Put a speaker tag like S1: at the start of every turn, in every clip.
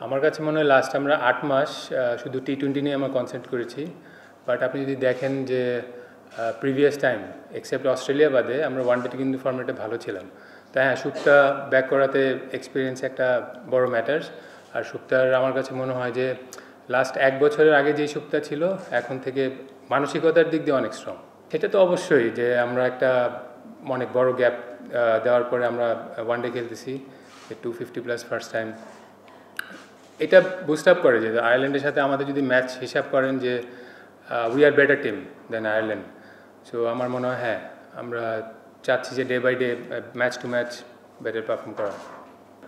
S1: আমার কাছে মনে হয় লাস্ট আমরা ৮ মাস শুধু টি-20 নিয়ে আমরা কনসেন্ট্রেট করেছি। বাট আপনি যদি দেখেন যে প্রিভিয়াস টাইম এক্সেপ্ট অস্ট্রেলিয়া বাদে আমরা ওয়ানডেতে কিন্তু ফর্মেটে ভালো ছিলাম। তাই হ্যাঁ, সুক্তা ব্যাক করাতে এক্সপিরিয়েন্স একটা বড় ম্যাটার্স। আর সুক্তার আমার কাছে মনে হয় যে লাস্ট ১ বছরের আগে যেই সুক্তা ছিল এখন থেকে মানসিকতার দিক দিয়ে অনেক স্ট্রং। সেটা তো অবশ্যই যে আমরা একটা অনেক বড় গ্যাপ দেওয়ার পরে আমরা ওয়ানডে খেলতেছি 250+ ফার্স্ট টাইম। এটা বুস্ট আপ করে যে আয়ারল্যান্ডের সাথে আমাদের যদি ম্যাচ হিসাব করেন যে we are better team than Ireland. So আমার মনে হয় হ্যাঁ, আমরা চাচ্ছি যে day by day match to match better perform করা।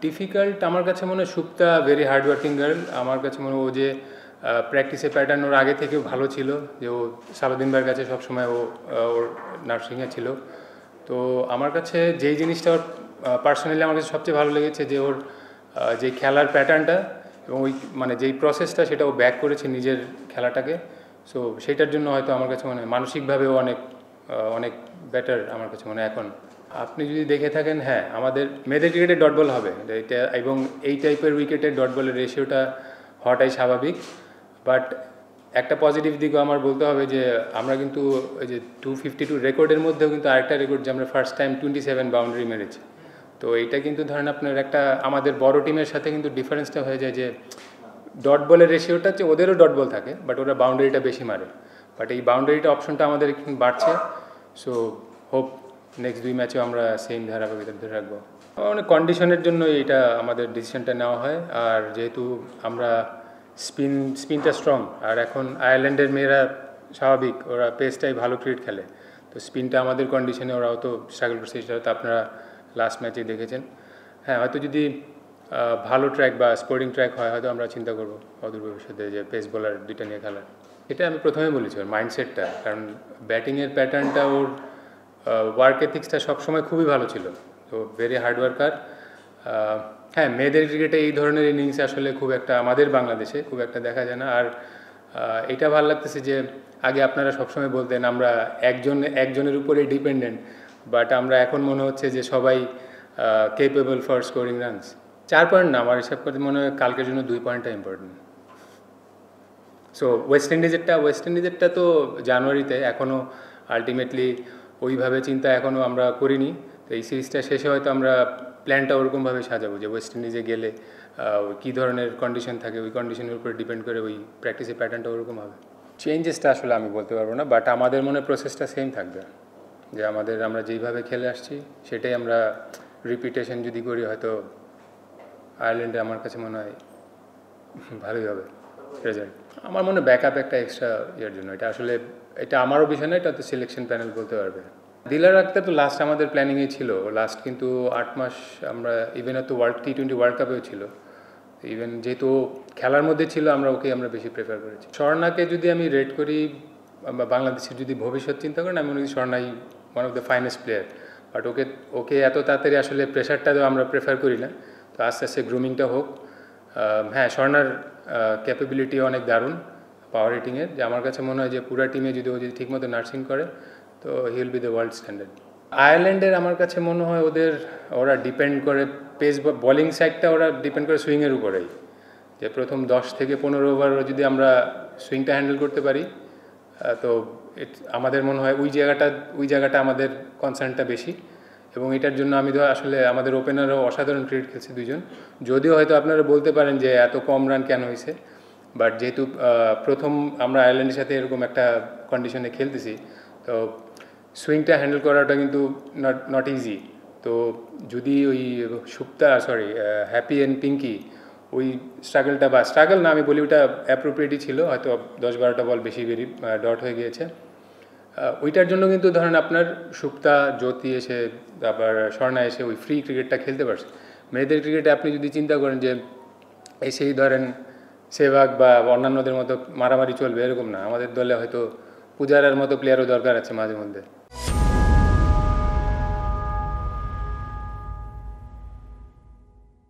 S1: ডিফিকাল্ট আমার কাছে মনে হয় Sukta very hard working girl. আমার কাছে মনে হয় ও যে প্র্যাকটিসের প্যাটার্ন ওর আগে থেকেও ভালো ছিল, যে ও সালাদিন ভাইয়ের কাছে সবসময় ওর নার্সিংয়ে ছিল। তো আমার কাছে যেই জিনিসটা ওর পার্সোনালি আমার কাছে সবচেয়ে ভালো লেগেছে যে ওর যে খেলার প্যাটার্নটা এবং ওই মানে যেই প্রসেসটা সেটা ও ব্যাক করেছে নিজের খেলাটাকে। সো সেইটার জন্য হয়তো আমার কাছে মনে হয় মানসিকভাবেও অনেক বেটার আমার কাছে মনে হয় এখন। আপনি যদি দেখে থাকেন হ্যাঁ, আমাদের মেয়েদের ক্রিকেটে ডট বল হবে এটা, এবং এই টাইপের উইকেটের ডট বলের রেশিওটা হওয়াটাই স্বাভাবিক। বাট একটা পজিটিভ দিকও আমার বলতে হবে যে আমরা কিন্তু ওই যে 252 রেকর্ডের মধ্যেও কিন্তু আরেকটা রেকর্ড যে আমরা ফার্স্ট টাইম 27 বাউন্ডারি মেরেছি। তো এইটা কিন্তু ধরেন আপনার একটা আমাদের বড় টিমের সাথে কিন্তু ডিফারেন্সটা হয়ে যায় যে ডট বলের রেশিওটা হচ্ছে ওদেরও ডট বল থাকে বাট ওরা বাউন্ডারিটা বেশি মারে। বাট এই বাউন্ডারিটা অপশনটা আমাদের এখন বাড়ছে। সো হোপ নেক্সট 2 ম্যাচেও আমরা সেম ধারাবাহিকতা ধরে রাখবো। অনেক কন্ডিশনের জন্য এটা আমাদের ডিসিশনটা নেওয়া হয়। আর যেহেতু আমরা স্পিনটা স্ট্রং, আর এখন আয়ারল্যান্ডের মেয়েরা স্বাভাবিক ওরা পেসটাই ভালো ক্রিকেট খেলে, তো স্পিনটা আমাদের কন্ডিশনে ওরাও তো স্ট্রাগল করছে, সেটা হয়তো আপনারা লাস্ট ম্যাচে দেখেছেন। হ্যাঁ, হয়তো যদি ভালো ট্র্যাক বা স্পোর্টিং ট্র্যাক হয় হয়তো আমরা চিন্তা করবো অদূর ভবিষ্যতে যে পেস বোলার দুইটা নিয়ে খেলার। এটা আমি প্রথমে বলেছি ওর মাইন্ডসেটটা, কারণ ব্যাটিংয়ের প্যাটার্নটা ওর ওয়ার্ক এথিক্সটা সবসময় খুবই ভালো ছিল। তো ভেরি হার্ড ওয়ার্কার। হ্যাঁ, মেয়েদের ক্রিকেটে এই ধরনের ইনিংস আসলে খুব একটা আমাদের বাংলাদেশে খুব একটা দেখা যায় না। আর এটা ভালো লাগতেছে যে আগে আপনারা সবসময় বলতেন আমরা একজনের উপরেই ডিপেন্ডেন্ট, বাট আমরা এখন মনে হচ্ছে যে সবাই capable for scoring runs. 4 point না, আমার হিসাব করতে মনে হয় কালকের জন্য 2 পয়েন্টটা ইম্পর্টেন্ট। সো ওয়েস্ট ইন্ডিজেরটা তো জানুয়ারিতে, এখনও আলটিমেটলি ওইভাবে চিন্তা এখনও আমরা করিনি। তো এই সিরিজটা শেষে হয়তো আমরা প্ল্যানটা ওরকমভাবে সাজাবো যে ওয়েস্ট ইন্ডিজে গেলে কী ধরনের কন্ডিশন থাকে, ওই কন্ডিশনের উপরে ডিপেন্ড করে ওই প্র্যাকটিসের প্যাটার্নটা ওরকম হবে। চেঞ্জেসটা আসলে আমি বলতে পারবো না, বাট আমাদের মনে প্রসেসটা সেম থাকবে, যে আমরা যেইভাবে খেলে আসছি সেটাই আমরা রিপিটেশন যদি করি হয়তো আয়ারল্যান্ডে আমার কাছে মনে হয় ভালোই হবে রেজাল্ট। আমার মনে ব্যাকআপ একটা এক্সট্রা ইয়ের জন্য, এটা আমারও বিষয় না, এটা তো সিলেকশন প্যানেল বলতে পারবে। দিলার আক্তার তো লাস্ট আমাদের প্ল্যানিংয়ে ছিল, লাস্ট কিন্তু 8 মাস আমরা ইভেন তো টি-20 ওয়ার্ল্ড কাপেও ছিল, ইভেন যেহেতু খেলার মধ্যে ছিল আমরা বেশি প্রেফার করেছি। স্বর্ণাকে যদি আমি রেট করি বাংলাদেশের যদি ভবিষ্যৎ চিন্তা করেন, আমি মনে করি স্বর্ণাই one of the finest player. But okay এত তাড়াতাড়ি আসলে প্রেশারটা তো আমরা প্রেফার করি না, তো আস্তে আস্তে গ্রুমিংটা হোক। হ্যাঁ, স্বর্ণার ক্যাপাবিলিটি অনেক দারুণ পাওয়ার হিটিংয়ের, যে আমার কাছে মনে হয় যে পুরো টিমে যদি ও যদি ঠিকমতো নার্সিং করে তো he will be the world standard. আয়ারল্যান্ডের আমার কাছে মনে হয় ওরা ডিপেন্ড করে পেস বা বলিং সাইডটা ওরা ডিপেন্ড করে সুইংয়ের উপরেই, যে প্রথম 10 থেকে 15 ওভার যদি আমরা সুইংটা হ্যান্ডেল করতে পারি তো আমাদের মনে হয় ওই জায়গাটা আমাদের কনসার্নটা বেশি। এবং এটার জন্য আমি তো আসলে আমাদের ওপেনারও অসাধারণ ক্রিকেট খেলছে দুজন, যদিও হয়তো আপনারা বলতে পারেন যে এত কম রান কেন হয়েছে, বাট যেহেতু প্রথম আমরা আয়ারল্যান্ডের সাথে এরকম একটা কন্ডিশনে খেলতেছি, তো সুইংটা হ্যান্ডেল করাটা কিন্তু নট ইজি। তো যদি ওই হ্যাপি অ্যান্ড পিঙ্কি ওই স্ট্রাগল না আমি বলি, ওটা অ্যাপ্রোপ্রিয়েটই ছিল, হয়তো 10-12টা বল বেশি ডট হয়ে গিয়েছে। ওইটার জন্য কিন্তু ধরেন আপনার সুক্তা, জ্যোতি এসে তারপর স্বর্ণা এসে ওই ফ্রি ক্রিকেটটা খেলতে পারছে। মেয়েদের ক্রিকেটে আপনি যদি চিন্তা করেন যে এসেই ধরেন সেভাগ বা অন্যান্যদের মতো মারামারি চলবে এরকম না, আমাদের দলে হয়তো পূজারার মতো প্লেয়ারও দরকার আছে মাঝে মধ্যে।